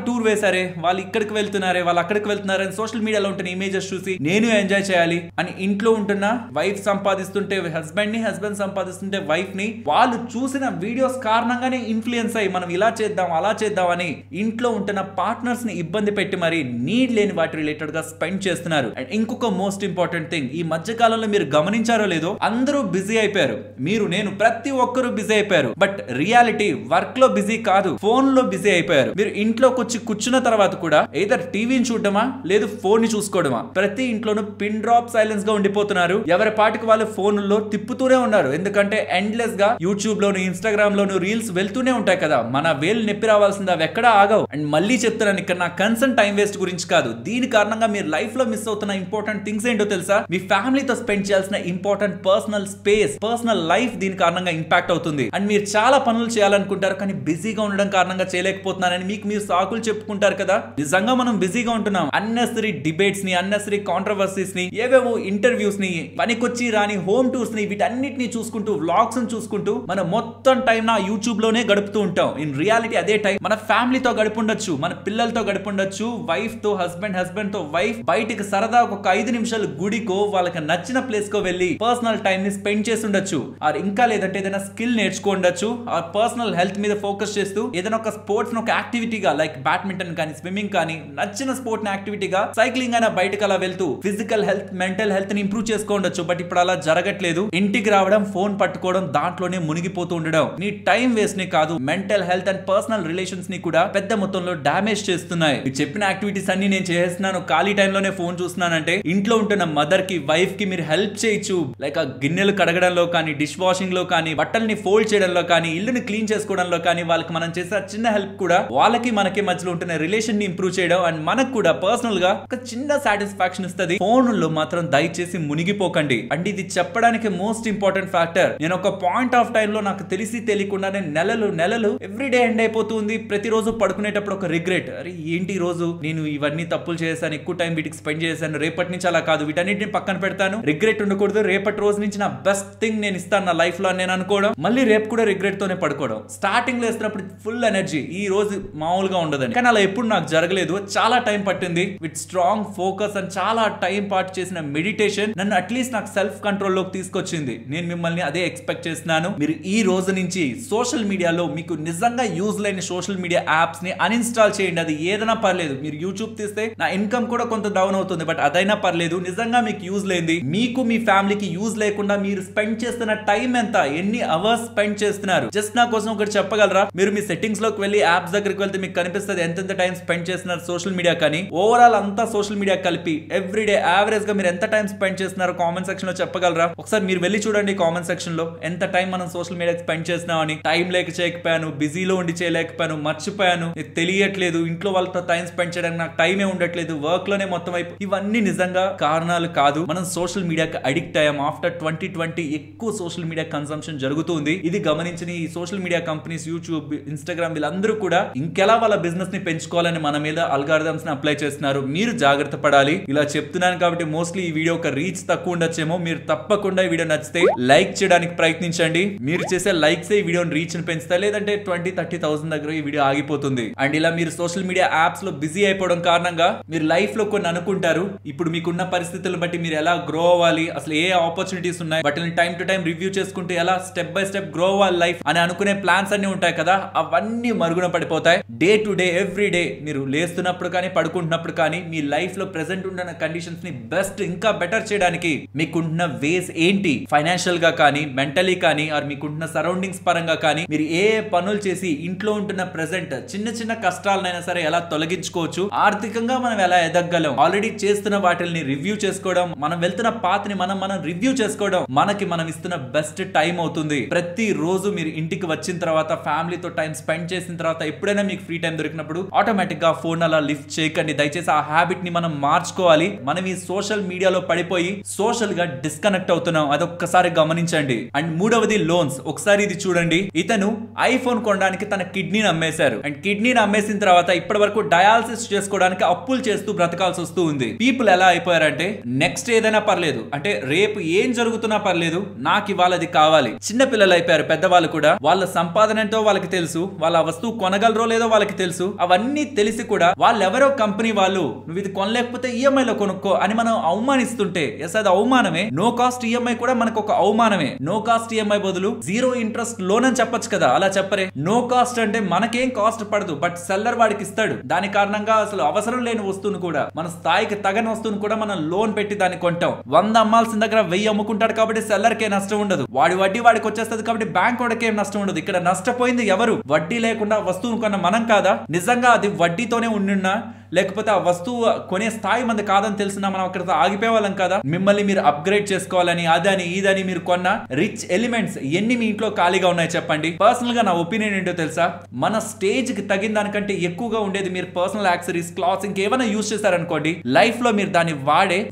టూర్ వేసారే, వాళ్ళు ఇక్కడికి వెళ్తున్నారే, వాళ్ళు అక్కడికి వెళ్తున్నారే అని సోషల్ మీడియాలో ఉంటున్న ఇమేజెస్ చూసి నేను ఎంజాయ్ చేయాలి అని ఇంట్లో ఉంటున్న వైఫ్ సంపాదిస్తుంటే హస్బెండ్ ని, హస్బెండ్ సంపాదిస్తుంటే వైఫ్ ని వాళ్ళు చూసిన వీడియోస్ కారణంగానే ఇన్ఫ్లుయెన్స్ అయ్యి మనం ఇలా చేద్దాం అలా చేద్దాం అని ఇంట్లో ఉంటున్న పార్ట్నర్స్ ని ఇబ్బంది పెట్టి మరి నీడ్ లేని వాటి రిలేటెడ్ గా స్పెండ్ చేస్తున్నారు. అండ్ ఇంకొక మోస్ట్ ఇంపార్టెంట్ థింగ్, ఈ మధ్య కాలంలో మీరు గమనించారో లేదో అందరూ బిజీ అయిపోయారు. మీరు నేను ప్రతి ఒక్కరూ బిజీ అయిపోయారు. బట్ రియాలిటీ వర్క్ లో బిజీ కాదు, ఫోన్ లో బిజీ అయిపోయారు. మీరు ఇంట్లోకి వచ్చి కూర్చున్న తర్వాత కూడా ఏదర్ టీవీని చూడడమా లేదు ఫోన్ ని చూసుకోవడమా, ప్రతి ఇంట్లోనూ పిన్ డ్రాప్ సైలెన్స్ గా ఉండిపోతున్నారు. ఎవరి పాటికి వాళ్ళు ఫోన్లో తిప్పుతూనే ఉన్నారు. ఎందుకంటే ఎండ్లెస్ గా యూట్యూబ్ లోను, ఇన్స్టాగ్రామ్ లోను రీల్స్ వెళ్తూనే ఉంటాయి కదా, మన వేలు నొప్పి రావాల్సింది అవి ఎక్కడా ఆగవు. అండ్ మళ్ళీ చెప్తున్నాను, ఇక్కడ నా కన్సర్న్ టైం వేస్ట్ గురించి కాదు. దీని కారణంగా మీరు లైఫ్ లో మిస్ అవుతున్న ఇంపార్టెంట్ థింగ్స్ ఏంటో తెలుసా? మీ ఫ్యామిలీతో స్పెండ్ చేయాల్సిన important personal space, personal life దీని కారణంగా ఇంపాక్ట్ అవుతుంది. అండ్ మీరు చాలా పనులు చేయాలనుకుంటారు కానీ బిజీగా ఉండడం కారణంగా చేయలేకపోతున్నారని మీకు మీరు సాకులు చెప్పుకుంటారు కదా. నిజంగా మనం బిజీగా ఉంటున్నాం. అన్నెసరీ డిబేట్స్ ని, అన్నెసరీ కాంట్రవర్సీస్ ని, ఏవేవో ఇంటర్వ్యూస్ ని, పనికొచ్చి రాని హోమ్ టూర్స్ ని, వీటన్నిటిని చూసుకుంటూ, వ్లాగ్స్ ని చూసుకుంటూ మనం మొత్తం టైం నా యూట్యూబ్ లోనే గడుపుతూ ఉంటాం. ఇన్ రియాలిటీ అదే టైం మన ఫ్యామిలీతో గడుపుండొచ్చు, మన పిల్లలతో గడుపుండొచ్చు, వైఫ్ తో, హస్బెండ్ తో వైఫ్ బయటికి సరదా ఒక 5 నిమిషాలు గుడికో వాళ్ళకి నచ్చిన ప్లేస్ కో వెళ్ళి పర్సనల్ టైం ని స్పెండ్ చేసి ఉండొచ్చు. ఆర్ ఇంకా లేదంటే ఏదైనా స్కిల్ నేర్చుకోండొచ్చు. ఆర్ పర్సనల్ హెల్త్ మీద ఫోకస్ చేస్తూ ఏదైనా ఒక స్పోర్ట్స్ ఒక యాక్టివిటీగా లైక్ బ్యాడ్మింటన్ కానీ, స్విమ్మింగ్ కానీ, నచ్చిన స్పోర్ట్ యాక్టివిటీగా సైక్లింగ్ అయినా బయటకు అలా వెళ్తూ ఫిజికల్ హెల్త్, మెంటల్ హెల్త్ ని ఇంప్రూవ్ చేసుకోండొచ్చు. బట్ ఇప్పుడు అలా జరగట్లేదు. ఇంటికి రావడం, ఫోన్ పట్టుకోవడం, దాంట్లోనే మునిగిపోతూ ఉండడం నీ టైం వేస్ట్ నే కాదు, mental health and personal relations ని కూడా పెద్ద మొత్తంలో డామేజ్ చేస్తున్నాయి. మీరు చెప్పిన యాక్టివిటీస్ అన్ని నేను చేస్తున్నాను, ఖాళీ టైంలోనే ఫోన్ చూస్తున్నానంటే ఇంట్లో ఉంటున్న మదర్ కి, వైఫ్ కి మీరు హెల్ప్ చేయొచ్చు. లైక్ ఆ గిన్నెలు కడగడంలో కానీ, డిష్ వాషింగ్ లో కానీ, బట్టల్ని ఫోల్డ్ చేయడంలో కానీ, ఇల్లుని క్లీన్ చేసుకోవడంలో కానీ, వాళ్ళకి మనం చేసే చిన్న హెల్ప్ కూడా వాళ్ళకి మనకి మధ్యలో ఉంటున్న రిలేషన్ ని ఇంప్రూవ్ చేయడం అండ్ మనకు కూడా పర్సనల్ గా ఒక చిన్న సాటిస్ఫాక్షన్ ఇస్తుంది. ఫోన్ లో మాత్రం దయచేసి మునిగిపోకండి. అంటే ఇది చెప్పడానికి మోస్ట్ ఇంపార్టెంట్ ఫ్యాక్టర్. నేను ఒక పాయింట్ ఆఫ్ టైం లో నాకు తెలిసి తెలియకుండానే నెలలు ఎవ్రీడే ఎండ్ అయిపోతుంది. ప్రతిరోజు పడుకునేటప్పుడు ఒక రిగ్రెట్, అరే ఏంటి రోజు నేను ఇవన్నీ తప్పులు చేశాను, ఎక్కువ టైం వీటికి స్పెండ్ చేశాను, రేపటి నుంచి అలా కాదు, వీటన్నిటిని పక్కన పెడతాను, రిగ్రెట్ ఉండకూడదు, రేపటి రోజు నుంచి నా బెస్ట్ థింగ్ నేను ఇస్తాను నా లైఫ్ లో అని నేను అనుకోవడం, మళ్ళీ రేపు కూడా రిగ్రెట్ తోనే పడుకోవడం. స్టార్టింగ్ లో వేసినప్పుడు ఫుల్ ఎనర్జీ, ఈ రోజు మామూలుగా ఉండదని. కానీ అలా ఎప్పుడు నాకు జరగలేదు. చాలా టైం పట్టింది. విత్ స్ట్రాంగ్ ఫోకస్ అండ్ చాలా టైం పాటు చేసిన మెడిటేషన్ నన్ను అట్లీస్ట్ నాకు సెల్ఫ్ కంట్రోల్ లోకి తీసుకొచ్చింది. నేను మిమ్మల్ని అదే ఎక్స్పెక్ట్ చేస్తున్నాను. మీరు ఈ రోజు నుంచి సోషల్ మీడియాలో మీకు నిజంగా యూజ్ లేని సోషల్ మీడియా యాప్స్ ని అన్ఇన్స్టాల్ చేయండి. అది ఏదైనా పర్లేదు. మీరు యూట్యూబ్ తీస్తే నా ఇన్కమ్ కూడా కొంత డౌన్ అవుతుంది, బట్ అదైనా పర్లేదు. నిజంగా మీకు యూజ్ లేనిది, మీకు మీ ఫ్యామిలీకి యూజ్ లేకుండా మీరు స్పెండ్ చేస్తున్న టైం ఎంత, ఎన్ని అవర్స్ స్పెండ్ చేస్తున్నారు, జస్ట్ నా కోసం ఒకటి చెప్పగలరా? మీరు మీ సెట్టింగ్స్ లోకి వెళ్ళి యాప్స్ దగ్గరికి వెళ్తే మీకు కనిపిస్తుంది ఎంతెంత టైం స్పెండ్ చేస్తున్నారు సోషల్ మీడియా. కానీ ఓవరాల్ అంతా సోషల్ మీడియా కలిపి ఎవ్రీడే యావరేజ్ గా మీరు ఎంత టైం స్పెండ్ చేస్తున్నారో కామెంట్ సెక్షన్ లో చెప్పగలరా? ఒకసారి మీరు వెళ్ళి చూడండి కామెంట్ సెక్షన్ లో ఎంత టైం మనం సోషల్ మీడియా స్పెండ్ చేస్తున్నామని. టైం లేక చేయకపోయాను, బిజీలో ఉండి చేయలేకపోయాను, మర్చిపోయాను, తెలియట్లేదు, ఇంట్లో వాళ్ళతో టైం స్పెండ్ చేయడానికి నాకు టైమే ఉండట్లేదు, వర్క్ లోనే మొత్తం అయిపో. ఇవన్నీ నిజంగా కారణాలు కాదు. మనం సోషల్ మీడియాకి అడిక్ట్ అయ్యాం. ఆఫ్టర్ 2020 ఎక్కువ సోషల్ మీడియా కన్సంప్షన్ జరుగుతుంది. ఇది గమనించిన ఈ social media companies, YouTube, Instagram వీళ్ళందరూ కూడా ఇంకెలా వాళ్ళ బిజినెస్ ని పెంచుకోవాలని మన మీద అల్గారిథమ్స్ ని అప్లై చేస్తున్నారు. మీరు జాగ్రత్త పడాలి. ఇలా చెప్తున్నాను కాబట్టి మోస్ట్లీ ఈ వీడియో ఒక రీచ్ తక్కువ ఉండొచ్చేమో. మీరు తప్పకుండా ఈ వీడియో నచ్చితే లైక్ చేయడానికి ప్రయత్నించండి. మీరు చేసే లైక్స్ ఈ వీడియోని రీచ్ ని పెంచుతాయి, లేదంటే 20-30,000 దగ్గర ఈ వీడియో ఆగిపోతుంది. అండ్ ఇలా మీరు సోషల్ మీడియా యాప్స్ లో బిజీ అయిపోవడం కారణంగా మీరు లైఫ్ లో కొన్ని అనుకుంటారు. ఇప్పుడు మీకున్న పరిస్థితులను బట్టి మీరు ఎలా గ్రో అవ్వాలి, అసలు ఏ ఆపర్చునిటీస్ ఉన్నాయి, వాటిని టైం టు టైం రివ్యూ చేసుకుంటూ ఎలా స్టెప్ బై స్టెప్ గ్రో అవ్వాలి లైఫ్ అని అనుకునే ప్లాన్స్ అన్ని ఉంటాయి కదా, అవన్నీ మరుగున పడిపోతాయి. Day to day every day మీరు లేస్తున్నప్పుడు కానీ, పడుకుంటున్నప్పుడు కానీ, మీ లైఫ్ లో ప్రెసెంట్ ఉన్న కండిషన్స్ ని బెస్ట్ ఇంకా బెటర్ చేయడానికి మీకుంటున్న వేస్ ఏంటి, ఫైనాన్షియల్ గా కానీ, మెంటలీ కానీ, ఆర్ మీకుంటున్న సరౌండింగ్స్ పరంగా కానీ, మీరు ఏ పనులు చేసి ఇంట్లో ఉంటున్న ప్రెసెంట్ చిన్న చిన్న కష్టాలనైనా సరే ఎలా తొలగించుకోవచ్చు, ఆర్థికంగా మనం ఎలా ఎదగలం, ఆల్రెడీ చేస్తున్న వాటిని రివ్యూ చేసుకోవడం, మనం వెళ్తున్న పాత్ ని మనం రివ్యూ చేసుకోవడం మనకి మనం ఇస్తున్న బెస్ట్ టైం అవుతుంది. ప్రతి రోజు మీరు ఇంటికి వచ్చిన తర్వాత ఫ్యామిలీతో టైం స్పెండ్ చేసిన తర్వాత ఎప్పుడైనా మీకు ఫ్రీ టైం దొరికినప్పుడు ఆటోమేటిక్ గా ఫోన్ అలా లిఫ్ట్ చేయకండి. దయచేసి ఆ హ్యాబిట్ ని మనం మార్చుకోవాలి. మనం ఈ సోషల్ మీడియాలో పడిపోయి సోషల్ గా డిస్కనెక్ట్ అవుతున్నాం. అదొక్కసారి గమనించండి. అండ్ మూడవది లోన్స్. ఒకసారి ఇది చూడండి. ఇతను ఐఫోన్ కొనడానికి తన కిడ్నీని అమ్మేశారు. అండ్ కిడ్నీని అమ్మేసిన తర్వాత ఇప్పటి వరకు డయాలసిస్ చేసుకోవడానికి అప్పులు చేస్తూ బ్రతకాల్సి వస్తూ ఉంది. పీపుల్ ఎలా అయిపోయారంటే నెక్స్ట్ ఏదైనా పర్లేదు, అంటే రేపు ఏం జరుగుతున్నా పర్లేదు, నాకు ఇవాళ అది కావాలి. చిన్న పిల్లలు అయిపోయారు, పెద్దవాళ్ళు కూడా. వాళ్ళ సంపాదన ఎంతో వాళ్ళకి తెలుసు, వాళ్ళ వస్తువు కొనగలరో లేదో వాళ్ళకి తెలుసు. అవన్నీ తెలిసి కూడా వాళ్ళెవరో కంపెనీ వాళ్ళు నువ్వు ఇది కొనలేకపోతే ఈఎంఐ లో కొనుక్కో అని మనం అవమానిస్తుంటే, ఎస్ అది అవమానమే. నో కాస్ట్ ఈఎంఐ కూడా మనకు ఒక అవమానమే. నో కాస్ట్ ఈఎంఐ బదులు జీరో ఇంట్రెస్ట్ లోన్ అని చెప్పొచ్చు కదా, అలా చెప్పరే. నో కాస్ట్ అంటే మనకేం కాస్ట్ పడదు, బట్ సెల్లర్ వాడికి ఇస్తాడు. దాని కారణంగా అసలు అవసరం లేని వస్తువును కూడా, మన స్థాయికి తగని వస్తువును కూడా మనం లోన్ పెట్టి దాన్ని కొంటాం. 100 అమ్మాల్సిన దగ్గర 1000 అమ్ముకుంటాడు కాబట్టి సెల్లర్ కే నష్టం ఉండదు. వాడి వడ్డీ వాడికి వచ్చేస్తుంది కాబట్టి బ్యాంక్ వాడికి ఏం నష్టం ఉండదు. ఇక్కడ నష్టపోయింది ఎవరు? వడ్డీ లేకుండా వస్తువును కొన్న మనం కాదా? నిజంగా అది వడ్డీతోనే ఉండినా లేకపోతే ఆ వస్తువు కొనే స్థాయి మంది కాదని తెలిసినా మనం అక్కడ ఆగిపోయేవాళ్ళం కదా. మిమ్మల్ని మీరు అప్గ్రేడ్ చేసుకోవాలని అదని ఇదని మీరు కొన్న రిచ్ ఎలిమెంట్స్ ఎన్ని మీ ఇంట్లో ఖాళీగా ఉన్నాయి చెప్పండి. పర్సనల్ గా నా ఒపీనియన్ ఏంటో తెలుసా, మన స్టేజ్ కి తగిన దానికంటే ఎక్కువగా ఉండేది మీరు పర్సనల్ యాక్సెసరీస్, క్లాత్స్ ఇంకేమైనా యూజ్ చేశారనుకోండి, లైఫ్ లో మీరు దాన్ని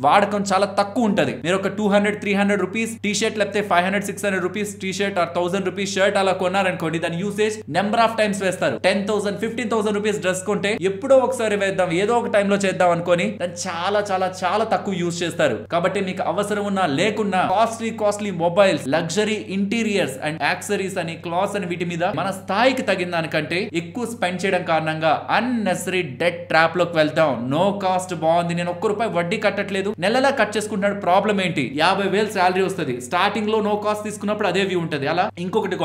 వాడకం చాలా తక్కువ ఉంటది. మీరు ఒక 200-300 రూపీస్ టీ షర్ట్ లేకపోతే 500-600 rupees T shirt are 1000 rupees shirt అలా కొన్నారనుకోండి, దాని యూసేజ్ నెంబర్ ఆఫ్ టైమ్స్ వేస్తారు. 10,000-15,000 రూపీస్ డ్రెస్ కొంటే ఎప్పుడో ఒకసారి వేద్దాం, ఏదో ఒక టైంలో చేద్దాం అనుకొని దాన్ని చాలా చాలా చాలా తక్కువ యూజ్ చేస్తారు. కాబట్టి మీకు అవసరం ఉన్నా లేకున్నా costly mobiles, luxury interiors and accessories అని, క్లాత్స్ అని వీటి మీద మన స్థాయికి తగిన దానికంటే ఎక్కువ స్పెండ్ చేయడం కారణంగా అన్నెసరీ డెట్ ట్రాప్ లోకి వెళ్తాం. నో కాస్ట్ బాగుంది, నేను ₹1 వడ్డీ కట్టట్లేదు, నెలలా కట్ చేసుకుంటున్నాడు. ప్రాబ్లం ఏంటి? 50,000 శాలరీ వస్తుంది. స్టార్టింగ్ లో నో కాస్ట్ తీసుకున్నప్పుడు అదే వ్యూ ఉంటది. అలా ఇంకొకటి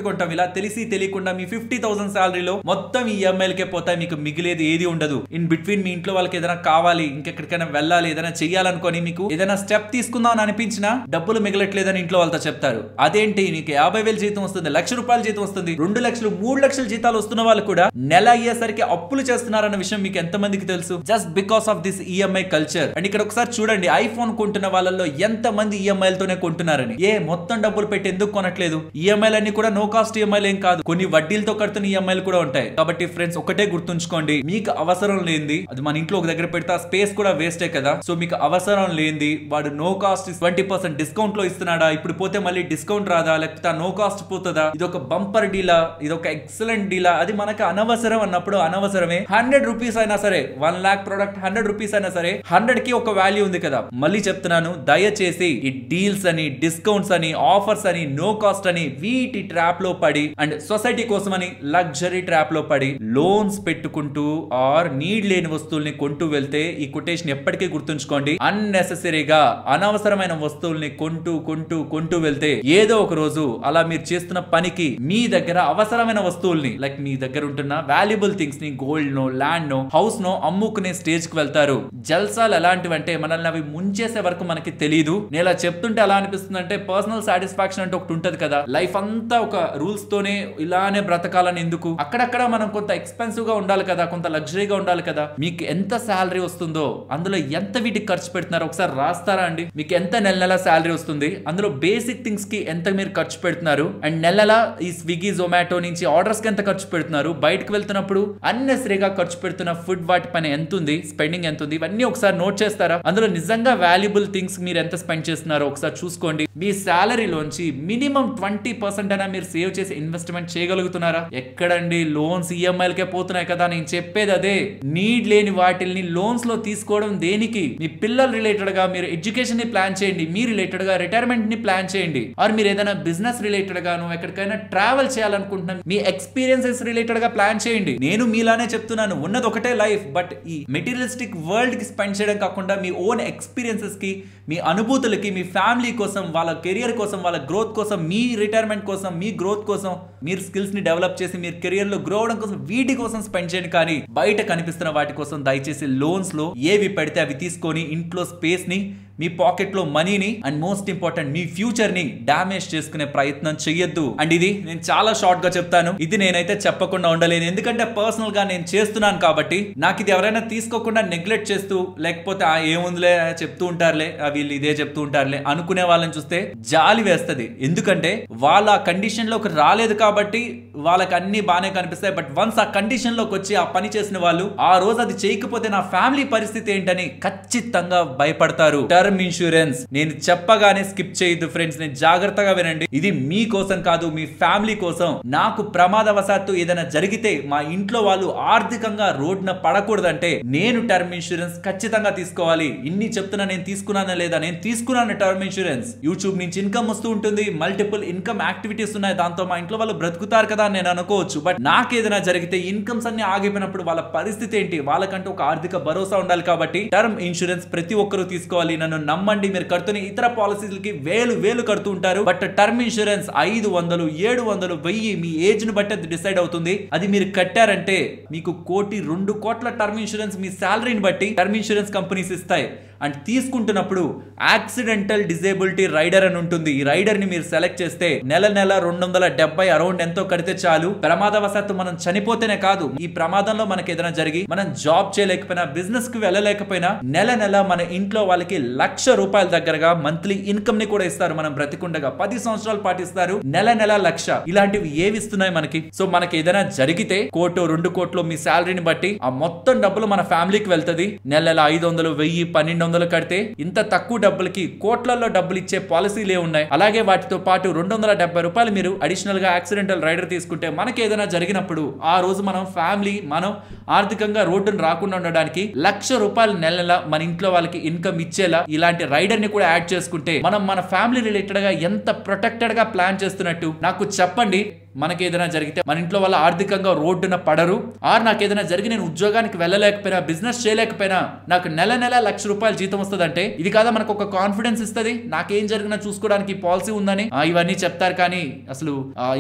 కొంటాం ఇలా తెలిసి తెలియకుండా మీ 50,000 శాలరీలో మొత్తం ఈ ఈఎంఐలకే పోతాయి. మీకు మిగిలేది ఏది ఉండదు. ఇన్ బిట్వీన్ మీ ఇంట్లో వాళ్ళకి ఏదైనా కావాలి, ఇంకెక్కడికైనా వెళ్ళాలి, ఏదైనా చెయ్యాలనుకొని మీకు ఏదైనా స్టెప్ తీసుకుందాం అని అనిపించినా డబ్బులు మిగలట్లేదని ఇంట్లో వాళ్ళతో చెప్తారు. అదేంటి, నీకు 50,000 జీతం వస్తుంది, ₹1,00,000 జీతం వస్తుంది, 2 లక్షలు 3 లక్షల జీతాలు వస్తున్న వాళ్ళు కూడా నెల అయ్యేసరికి అప్పులు చేస్తున్నారన్న విషయం మీకు ఎంత మందికి తెలుసు? Just because of this EMI culture. And ఇక్కడ ఒకసారి చూడండి, ఐఫోన్ కొంటున్న వాళ్ళలో ఎంత మంది ఈఎంఐలతోనే కొంటున్నారని. మొత్తం డబ్బులు పెట్టి ఎందుకు కొనట్లేదు? ఈఎంఐలు అన్ని కూడా నో కాస్ట్ ఈఎంఐలు ఏం కాదు, కొన్ని వడ్డీలతో కడుతున్న ఈఎంఐలు కూడా ఉంటాయి. కాబట్టి ఫ్రెండ్స్ ఒకటే గుర్తుంచుకోండి, మీకు అవసరం లేనిది అది మన ఇంట్లో ఒక దగ్గర పెడితే ఆ స్పేస్ కూడా వేస్టే కదా. సో మీకు అవసరం లేనిది వాడు నో కాస్ట్ 20% డిస్కౌంట్ లో ఇస్తున్నాడా, ఇప్పుడు పోతే మళ్ళీ డిస్కౌంట్ రాదా, లేకపోతే నో కాస్ట్ పోతుందా, ఇది ఒక బంపర్ డీలా, ఇది ఒక ఎక్సలెంట్ డీలా, అది మనకు అనవసరం అన్నప్పుడు అనవసరమే. 100 రూపీస్ అయినా సరే, 1 lakh ప్రోడక్ట్ 100 రూపీస్ అయినా సరే, 100 కి ఒక వాల్యూ ఉంది కదా. మళ్ళీ చెప్తున్నాను, దయచేసి ఈ డీల్స్ అని, డిస్కౌంట్స్ అని, ఆఫర్స్ అని, నో కాస్ట్ అని వీటి ట్రాప్ లో పడి అండ్ సొసైటీ కోసం అని లగ్జరీ ట్రాప్ లో పడి లోన్స్ పెట్టుకుంటూ ఆర్ నీడ్ లేని వస్తువుల్ని కొంటూ వెళ్తే ఈ కొటేషన్ ఎప్పటికీ గుర్తుంచుకోండి. అన్నెసెసరీగా అనవసరమైన వస్తువుల్ని కొంటూ వెళ్తే ఏదో ఒక రోజు అలా మీరు చేస్తున్న పనికి మీ దగ్గర అవసరమైన వస్తువుల్ని, లైక్ మీ దగ్గర ఉంటున్న వాల్యుబుల్ థింగ్స్ ని, గోల్డ్ నో, ల్యాండ్ నో, హౌస్ నో అమ్ముకునే స్టేజ్ కి వెళ్తారు. జల్సాలు ఎలాంటివంటే మనల్ని అవి ముంచేసే వరకు మనకి తెలియదు. నేను ఇలా చెప్తుంటే ఎలా అనిపిస్తుంది అంటే, పర్సనల్ సాటిస్ఫాక్షన్ అంటే ఒకటి ఉంటది కదా, లైఫ్ అంతా ఒక రూల్స్ తోనే ఇలానే బ్రతకాలని ఎందుకు? అక్కడక్కడ మనం కొంత ఎక్స్పెన్సివ్ గా ఉండాలి కదా, కొంత లగ్జరీగా ఉండాలి కదా. మీకు ఎంత శాలరీ వస్తుందో అందులో ఎంత వీటికి ఖర్చు పెడుతున్నారో ఒకసారి రాస్తారా అండి? మీకు ఎంత నెల శాలరీ వస్తుంది, అందులో బేసిక్ థింగ్స్ కి ఎంత మీరు ఖర్చు పెడుతున్నారు, అండ్ నెలలా ఈ స్విగ్గీ జొమాటో నుంచి ఆర్డర్స్ కి ఎంత ఖర్చు పెడుతున్నారు, బయటకు వెళ్తున్నప్పుడు అన్నెసరీగా ఖర్చు పెడుతున్న ఫుడ్ వాటి పైన ఎంత ఉంది, స్పెండింగ్ ఎంత ఉంది, ఇవన్నీ ఒకసారి నోట్ చేస్తారా? అందులో నిజంగా వాల్యుబుల్ థింగ్స్ మీరు ఎంత స్పెండ్ చేస్తున్నారో ఒకసారి చూసుకోండి. మీ శాలరీలోంచి మినిమం 20% అయినా మీరు సేవ్ చేసి ఇన్వెస్ట్మెంట్ చేయగలుగుతున్నారా? ఎక్కడండి, లోన్స్ ఈఎంఐలకే పోతున్నాయి కదా. నేను చెప్పేది అదే, నీడ్ లేని వాటిల్ని లోన్స్ లో తీసుకోవడం దేనికి? మీ పిల్లల రిలేటెడ్ గా మీరు ఎడ్యుకేషన్ ని ప్లాన్ చేయండి, మీ రిలేటెడ్ గా రిటైర్మెంట్ ని ప్లాన్ చేయండి, ఆర్ మీరు ఏదైనా బిజినెస్ రిలేటెడ్ గాను ఎక్కడికైనా ట్రావెల్ చేయాలనుకుంటున్నాం, మీ ఎక్స్పీరియన్సెస్ రిలేటెడ్ గా ప్లాన్ చేయండి. నేను మీలానే చెప్తున్నాను, ఉన్నది ఒకటే లైఫ్, బట్ ఈ మెటీరియలిస్టిక్ వరల్డ్ కి స్పెండ్ చేయడం కాకుండా మీ ఓన్ ఎక్స్పీరియన్సెస్ కి, మీ అనుభూతులకి, మీ ఫ్యామిలీ కోసం, వాళ్ళ కెరియర్ కోసం, వాళ్ళ గ్రోత్ కోసం, మీ రిటైర్మెంట్ కోసం, మీ గ్రోత్ కోసం, మీరు స్కిల్స్ ని డెవలప్ చేసి మీరు కెరియర్ లో గ్రో అవడం కోసం వీటి కోసం స్పెండ్ చేయండి. కానీ బయట కనిపిస్తున్న వాటి కోసం దయచేసి లోన్స్ లో ఏవి పెడితే అవి తీసుకొని ఇంట్లో స్పేస్ ని, మీ పాకెట్ లో మనీని and most important me future ని డామేజ్ చేసుకునే ప్రయత్నం చెయ్యొద్దు. అండ్ ఇది నేను చాలా షార్ట్ గా చెప్తాను, ఇది నేనైతే చెప్పకుండా ఉండలేను, ఎందుకంటే పర్సనల్ గా నేను చేస్తున్నాను కాబట్టి. నాకు ఇది ఎవరైనా తీసుకోకుండా నెగ్లెక్ట్ చేస్తూ, లేకపోతే ఏముందిలే చెప్తూ ఉంటారులే, వీళ్ళు ఇదే చెప్తూ ఉంటారులే అనుకునే వాళ్ళని చూస్తే జాలి వేస్తుంది. ఎందుకంటే వాళ్ళ ఆ కండిషన్ లోకి రాలేదు కాబట్టి వాళ్ళకి అన్ని బాగానే కనిపిస్తాయి. బట్ వన్స్ ఆ కండిషన్ లోకి వచ్చి ఆ పని చేసిన వాళ్ళు ఆ రోజు అది చేయకపోతే నా ఫ్యామిలీ పరిస్థితి ఏంటని ఖచ్చితంగా భయపడతారు. Term insurance. నేను చెప్పగానే స్కిప్ చేయొద్దు ఫ్రెండ్స్, నేను జాగ్రత్తగా వినండి. ఇది మీ కోసం కాదు, మీ ఫ్యామిలీ కోసం. నాకు ప్రమాదవశాత్తు ఏదైనా జరిగితే మా ఇంట్లో వాళ్ళు ఆర్థికంగా రోడ్న పడకూడదంటే నేను టర్మ్ ఇన్సూరెన్స్ ఖచ్చితంగా తీసుకోవాలి. ఇన్ని చెప్తున్నా, నేను తీసుకున్నానా లేదా? నేను తీసుకున్నాను టర్మ్ ఇన్సూరెన్స్. యూట్యూబ్ నుంచి ఇన్కమ్ వస్తూ ఉంటుంది, మల్టిపుల్ ఇన్కమ్ యాక్టివిటీస్ ఉన్నాయి, దాంతో మా ఇంట్లో వాళ్ళు బ్రతుకుతారు కదా అని నేను అనుకోవచ్చు. బట్ నాకేదైనా జరిగితే ఇన్కమ్స్ అన్ని ఆగిపోయినప్పుడు వాళ్ళ పరిస్థితి ఏంటి? వాళ్ళకంటూ ఒక ఆర్థిక భరోసా ఉండాలి. కాబట్టి టర్మ్ ఇన్సూరెన్స్ ప్రతి ఒక్కరూ తీసుకోవాలి. నన్ను నమ్మండి, మీరు కడుతున్న ఇతర పాలసీలకి వేలు కడుతూ ఉంటారు. But term insurance 500, 700, 1000 me age ను బట్టి అది డిసైడ్ అవుతుంది. అది మీరు కట్టారంటే మీకు 1-2 కోట్ల టర్మ్ ఇన్సూరెన్స్ మీ శాలరీని బట్టి టర్మ్ ఇన్సూరెన్స్ కంపెనీస్ ఇస్తాయి. అండ్ తీసుకుంటున్నప్పుడు యాక్సిడెంటల్ డిజేబిలిటీ రైడర్ అని ఉంటుంది. ఈ రైడర్ ని మీరు సెలెక్ట్ చేస్తే నెల 270 అరౌండ్ ఎంతో కడితే చాలు. ప్రమాదవశాత్తు మనం చనిపోతేనే కాదు, ఈ ప్రమాదంలో మనకి ఏదైనా జరిగి మనం జాబ్ చేయలేకపోయినా, బిజినెస్ కి వెళ్ళలేకపోయినా నెల మన ఇంట్లో వాళ్ళకి ₹1,00,000 దగ్గరగా మంత్లీ ఇన్కమ్ ని కూడా ఇస్తారు. మనం బ్రతికుండగా 10 సంవత్సరాలు పాటిస్తారు. నెల ₹1,00,000 ఇలాంటివి ఏవి ఇస్తున్నాయి మనకి? సో మనకి ఏదైనా జరిగితే 1-2 కోట్లు మీ శాలరీని బట్టి ఆ మొత్తం డబ్బులు మన ఫ్యామిలీకి వెళ్తుంది. నెల 500, 1000, 1200 కడితే ఇంత తక్కువ డబ్బులకి కోట్లలో డబ్బులు ఇచ్చే పాలసీలే ఉన్నాయి. అలాగే వాటితో పాటు ₹270 మీరు అడిషనల్ గా యాక్సిడెంటల్ రైడర్ తీసుకుంటే మనకి ఏదైనా జరిగినప్పుడు ఆ రోజు మనం ఫ్యామిలీ మనం ఆర్థికంగా రోడ్డును రాకుండా ఉండడానికి ₹1,00,000 నెల మన ఇంట్లో వాళ్ళకి ఇన్కమ్ ఇచ్చేలా ఇలాంటి రైడర్ ని కూడా యాడ్ చేసుకుంటే మనం మన ఫ్యామిలీ రిలేటెడ్ గా ఎంత ప్రొటెక్టెడ్ గా ప్లాన్ చేస్తున్నట్టు నాకు చెప్పండి. మనకి ఏదైనా జరిగితే మన ఇంట్లో వాళ్ళ ఆర్థికంగా రోడ్డున పడరు. నాకు ఏదైనా జరిగి నేను ఉద్యోగానికి వెళ్ళలేకపోయినా, బిజినెస్ చేయలేకపోయినా నాకు నెల ₹1,00,000 జీతం వస్తుందంటే ఇది కాదా మనకు ఒక కాన్ఫిడెన్స్ ఇస్తుంది? నాకేం జరిగినా చూసుకోవడానికి పాలసీ ఉందని. ఇవన్నీ చెప్తారు కానీ అసలు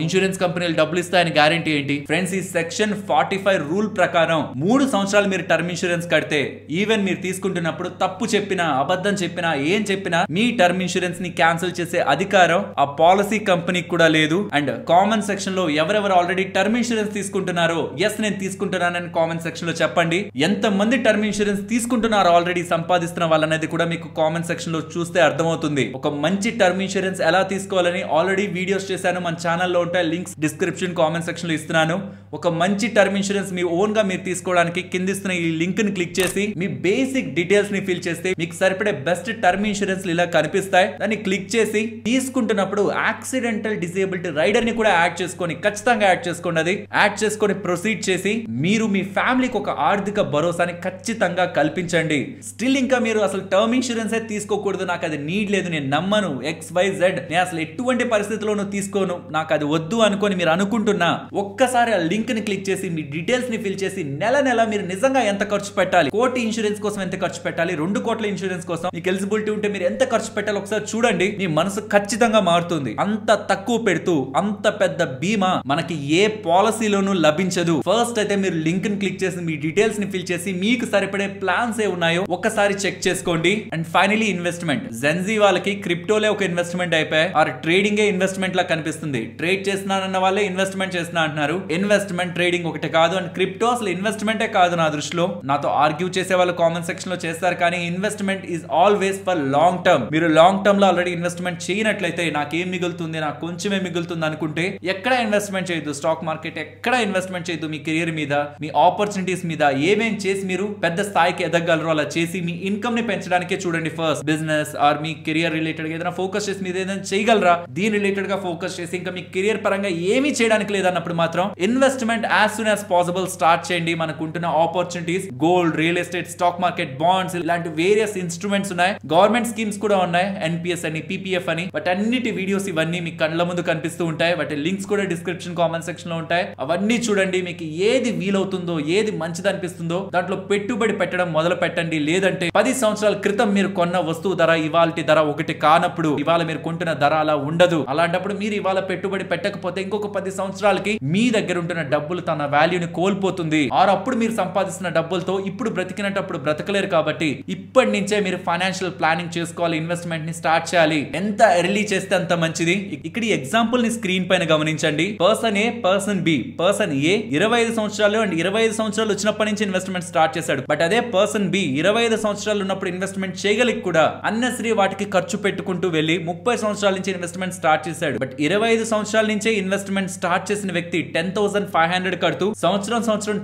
ఇన్సూరెన్స్ కంపెనీలు డబ్బులు ఇస్తాయని గ్యారంటీ ఏంటి? ఫ్రెండ్స్, ఈ సెక్షన్ 45 రూల్ ప్రకారం 3 సంవత్సరాలు మీరు టర్మ్ ఇన్సూరెన్స్ కడితే ఈవెన్ మీరు తీసుకుంటున్నప్పుడు తప్పు చెప్పినా, అబద్ధం చెప్పినా, ఏం చెప్పినా మీ టర్మ్ ఇన్సూరెన్స్ ని క్యాన్సిల్ చేసే అధికారం ఆ పాలసీ కంపెనీకి కూడా లేదు. అండ్ కామన్ సెక్షన్ లో ఎవరెవరు ఆల్రెడీ టర్మ్ ఇన్సూరెన్స్ తీసుకుంటున్నారో ఎస్ నేను తీసుకుంటున్నానని కామెంట్ సెక్షన్ లో చెప్పండి. ఎంత మంది టర్మ్ ఇన్సూరెన్స్ తీసుకుంటున్నారో ఆల్రెడీ సంపాదిస్తున్న వాళ్ళనేది కూడా మీకు కామెంట్ సెక్షన్ లో చూస్తే అర్థమవుతుంది. ఒక మంచి టర్మ్ ఇన్సూరెన్స్ ఎలా తీసుకోవాలని ఆల్రెడీ వీడియోస్ చేశాను, మన ఛానల్లో ఉంటాయి. లింక్స్ డిస్క్రిప్షన్, కామెంట్ సెక్షన్ లో ఇస్తున్నాను. ఒక మంచి టర్మ్ ఇన్సూరెన్స్ మీ ఓన్ గా మీరు తీసుకోవడానికి కింద ఇస్తున్న ఈ లింక్ ని క్లిక్ చేసి మీ బేసిక్ డీటెయిల్స్ ని ఫిల్ చేస్తే మీకు సరిపడే బెస్ట్ టర్మ్ ఇన్సూరెన్స్ ఇలా కనిపిస్తాయి. దాన్ని క్లిక్ చేసి తీసుకుంటున్నప్పుడు యాక్సిడెంటల్ డిజేబిలిటీ రైడర్ ని కూడా యాడ్ చేసుకొని ఖచ్చితంగా యాడ్ చేసుకోండి. అది యాడ్ చేసుకొని ప్రొసీడ్ చేసి మీరు మీ ఫ్యామిలీకి ఒక ఆర్థిక భరోసాని ఖచ్చితంగా కల్పించండి. స్టిల్ ఇంకా మీరు అసలు టర్మ్ ఇన్సూరెన్స్ తీసుకోకూడదు, నాకు అది నీడ్ లేదు, నేను నమ్మను, XYZ, నేను అసలు ఎటువంటి పరిస్థితుల్లోనూ తీసుకోను, నాకు అది వద్దు అనుకొని మీరు అనుకుంటున్నా, ఒక్కసారి ఆ లింక్ ని క్లిక్ చేసి మీ డీటెయిల్స్ ని ఫిల్ చేసి నెల మీరు నిజంగా ఎంత ఖర్చు పెట్టాలి, 1 కోటి ఇన్సూరెన్స్ కోసం ఎంత ఖర్చు పెట్టాలి, 2 కోట్ల ఇన్సూరెన్స్ కోసం మీకు ఎలిజిబిలిటీ ఉంటే మీరు ఎంత ఖర్చు పెట్టాలి ఒకసారి చూడండి. మీ మనసు ఖచ్చితంగా మారుతుంది. అంత తక్కువ పెడుతూ అంత పెద్ద బీమా మనకి ఏ పాలసీలోనూ లభించదు. ఫస్ట్ అయితే మీరు లింక్ ని క్లిక్ చేసి మీ డీటెయిల్స్ ని ఫిల్ చేసి మీకు సరిపడే ప్లాన్స్ ఏ ఉన్నాయో ఒక్కసారి చెక్ చేసుకోండి. And finally investment. జెన్జీ వాళ్ళకి క్రిప్టోలే ఒక ఇన్వెస్ట్మెంట్ అయిపోయాయి. ట్రేడింగ్ ఇన్వెస్ట్మెంట్ లా కనిపిస్తుంది. ట్రేడ్ చేస్తున్నానన్న వాళ్ళే ఇన్వెస్ట్మెంట్ చేస్తున్నా అంటున్నారు. ఇన్వెస్ట్మెంట్ ట్రేడింగ్ ఒకటి కాదు. అండ్ క్రిప్టో అసలు ఇన్వెస్ట్మెంటే కాదు నా దృష్టిలో. నాతో ఆర్గ్యూ చేసే వాళ్ళు కామెంట్ సెక్షన్ లో చేస్తారు, కానీ investment is always for long term. మీరు లాంగ్ టర్మ్ లో ఆల్రెడీ ఇన్వెస్ట్మెంట్ చేయనట్లయితే నాకేం మిగులుతుంది, నాకు కొంచెమే మిగులుతుంది అనుకుంటే ఎక్కడ ఇన్వెస్ట్మెంట్ చేయొద్దు. స్టాక్ మార్కెట్ ఎక్కడ ఇన్వెస్ట్మెంట్ చేయొద్దు. మీ కెరియర్ మీద, మీ ఆపర్చునిటీస్ మీద ఏమేం చేసి మీరు పెద్ద స్థాయికి ఎదగలరో అలా చేసి మీ ఇన్కమ్ ని పెంచడానికే చూడండి. First business are me career related ఏదైనా ఫోకస్ చేసి మీరు ఏదైనా చేయగలరా, దీని రిలేటెడ్ గా ఫోకస్ చేసి ఇంకా మీ కెరియర్ పరంగా ఏమీ చేయడానికి లేదన్నప్పుడు మాత్రం investment as soon as possible start చేయండి. మనకుంటున్న opportunities gold, real estate, stock market, bonds ఇలాంటి వేరియస్ ఇన్స్ట్రుమెంట్స్ ఉన్నాయి. గవర్నమెంట్ స్కీమ్స్ కూడా ఉన్నాయి, NPS అని, PPF అని. బట్ అన్నిటి వీడియోస్ ఇవన్నీ మీ కళ్ళ ముందు కనిపిస్తూ ఉంటాయి. వాటి లింక్స్ కూడా డిస్క్రిప్షన్, కామెంట్ సెక్షన్ లో ఉంటాయి. అవన్నీ చూడండి. మీకు ఏది వీలవుతుందో, ఏది మంచిది అనిపిస్తుందో దాంట్లో పెట్టుబడి పెట్టడం మొదలు పెట్టండి. లేదంటే 10 సంవత్సరాల క్రితం మీరు కొన్న వస్తువు ధర ఇవాల్టి ధర ఒకటి కానప్పుడు ఇవాళ మీరు కొంటున్న ధర అలా ఉండదు. అలాంటప్పుడు మీరు ఇవాళ పెట్టుబడి పెట్టకపోతే ఇంకొక 10 సంవత్సరాలకి మీ దగ్గర ఉంటున్న డబ్బులు తన వాల్యూని కోల్పోతుంది. అప్పుడు మీరు సంపాదిస్తున్న డబ్బులతో ఇప్పుడు బ్రతికినప్పుడు బ్రతకలేరు. కాబట్టి ఇప్పటి నుంచే మీరు ఫైనాన్షియల్ ప్లానింగ్ చేసుకోవాలి. ఇన్వెస్ట్మెంట్ ని స్టార్ట్ చేయాలి. ఎంత ఎర్లీ చేస్తే అంత మంచిది. ఇక్కడ ఈ ఎగ్జాంపుల్ ని స్క్రీన్ పైన గమనించండి. గమనించండి. పర్సన్ ఏ, పర్సన్ బి. పర్సన్ ఏ 25 సంవత్సరాలు అండ్ 25 సంవత్సరాలు వచ్చినప్పటి నుంచి ఇన్వెస్ట్మెంట్ స్టార్ట్ చేశాడు. బట్ అదే పర్సన్ బి 25 సంవత్సరాలు ఉన్నప్పుడు ఇన్వెస్ట్మెంట్ చేయగలిగి కూడా అన్నెసరీ వాటికి ఖర్చు పెట్టుకుంటూ వెళ్లి 30 సంవత్సరాల నుంచి ఇన్వెస్ట్మెంట్ స్టార్ట్ చేశాడు. బట్ 25 సంవత్సరాల నుంచే ఇన్వెస్ట్మెంట్ స్టార్ట్ చేసిన వ్యక్తి 10,500 కడుతూ సంవత్సరం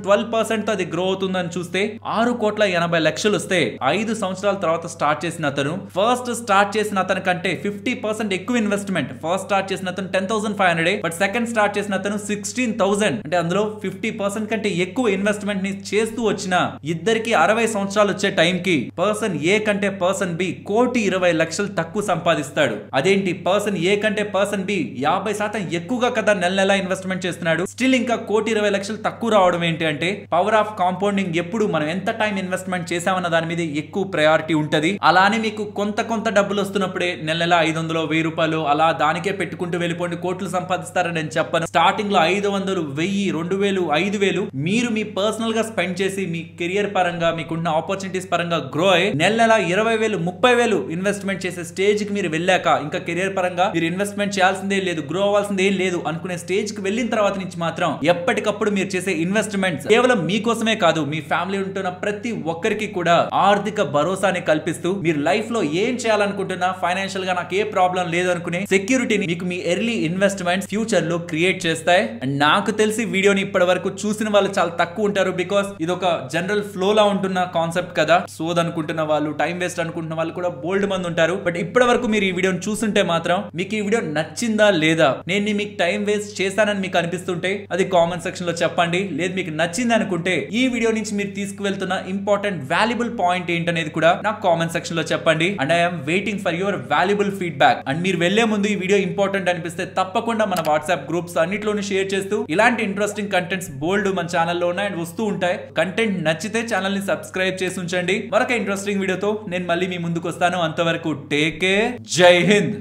12% తో అది గ్రో అవుతుందని చూస్తే 6,80,00,000 వస్తే 5 సంవత్సరాల తర్వాత స్టార్ట్ చేసిన అతను ఫస్ట్ స్టార్ట్ చేసిన అతని కంటే 50% ఎక్కువ ఇన్వెస్ట్మెంట్. ఫస్ట్ స్టార్ట్ చేసిన అతను 10,500 బట్ సెకండ్ స్టార్ట్ చేసిన అతను 16,000. అంటే అందులో 50% కంటే ఎక్కువ ఇన్వెస్ట్మెంట్ ని చేస్తూ వచ్చిన ఇద్దరికి 60 సంవత్సరాలు వచ్చే టైం కి పర్సన్ ఏ కంటే పర్సన్ బి 1,20,00,000 తక్కువ సంపాదిస్తాడు. అదేంటి పర్సన్ ఏ కంటే పర్సన్ బి 50% ఎక్కువగా కదా నెల నెల ఇన్వెస్ట్మెంట్ చేస్తున్నాడు, స్టిల్ ఇంకా 1,20,00,000 తక్కువ రావడం ఏంటి అంటే పవర్ ఆఫ్ కాంపౌండింగ్. ఎప్పుడు మనం ఎంత టైం ఇన్వెస్ట్మెంట్ చేసామన్న దాని మీద ఎక్కువ ప్రయారిటీ ఉంటది. అలానే మీకు కొంత డబ్బులు వస్తున్నప్పుడే నెల 500, 1000 రూపాయలు అలా దానికే పెట్టుకుంటూ వెళ్ళిపోండి కోట్లు సంపాదిస్తారని నేను చెప్పను. స్టార్టింగ్ లో 500, 1000, 2000, 5000 మీరు మీ పర్సనల్ గా స్పెండ్ చేసి మీ కెరియర్ పరంగా మీకున్న ఆపర్చునిటీస్ పరంగా గ్రో అయ్యి నెల 20,000, 30,000 ఇన్వెస్ట్మెంట్ చేసే స్టేజ్ కి మీరు వెళ్ళాక ఇంకా కెరియర్ పరంగా మీరు ఇన్వెస్ట్మెంట్ చేయాల్సిందే లేదు, గ్రో అవ్వాల్సిందే లేదు అనుకునే స్టేజ్ కి వెళ్ళిన తర్వాత నుంచి మాత్రం ఎప్పటికప్పుడు మీరు చేసే ఇన్వెస్ట్మెంట్స్ కేవలం మీకోసమే కాదు మీ ఫ్యామిలీ ఉంటున్న ప్రతి ఒక్కరికి కూడా ఆర్థిక భరోసాని కల్పిస్తూ మీరు లైఫ్ లో ఏం చేయాలనుకుంటున్నా ఫైనాన్షియల్ గా నాకు ఏ ప్రాబ్లం లేదు అనుకునే సెక్యూరిటీని మీకు మీ ఎర్లీ ఇన్వెస్ట్మెంట్ ఫ్యూచర్ లో క్రియేట్ చేస్తాయి. అండ్ నాకు తెలిసి వీడియోని ఇప్పటి వరకు చూసిన వాళ్ళు చాలా తక్కువ ఉంటారు. బికాస్ ఇది ఒక జనరల్ ఫ్లో లా ఉంటున్న కాన్సెప్ట్ కదా. సోద్ అనుకుంటున్న వాళ్ళు, టైం వేస్ట్ అనుకుంటున్న వాళ్ళు కూడా బోల్డ్ మంది ఉంటారు. బట్ ఇప్పటి వరకు మీరు ఈ వీడియోని చూస్తుంటే మాత్రం మీకు ఈ వీడియో నచ్చిందా లేదా, నేను మీకు టైం వేస్ట్ చేశానని మీకు అనిపిస్తుంటే అది కామెంట్ సెక్షన్ లో చెప్పండి. లేదు మీకు నచ్చింది అనుకుంటే ఈ వీడియో నుంచి మీరు తీసుకువెళ్తున్న ఇంపార్టెంట్ వాల్యుబుల్ పాయింట్ ఏంటనేది కూడా నాకు కామెంట్ సెక్షన్ లో చెప్పండి. And I'm waiting for your valuable feedback. And మీరు వెళ్లే ముందు ఈ వీడియో ఇంపార్టెంట్ అనిపిస్తే తప్పకుండా మన వాట్సాప్ గ్రూప్స్ అన్నిట్లోనూ షేర్ చేస్తూ ఇలాంటి ఇంట్రెస్టింగ్ కంటెంట్స్ బోల్డ్ మన ఛానల్లో ఉన్నాయి అండ్ వస్తూ ఉంటాయి. కంటెంట్ నచ్చితే ఛానల్ ని సబ్స్క్రైబ్ చేసి ఉంచండి. మరొక ఇంట్రెస్టింగ్ వీడియోతో నేను మళ్ళీ మీ ముందుకు వస్తాను. అంతవరకు టేక్ కేర్. జై హింద్.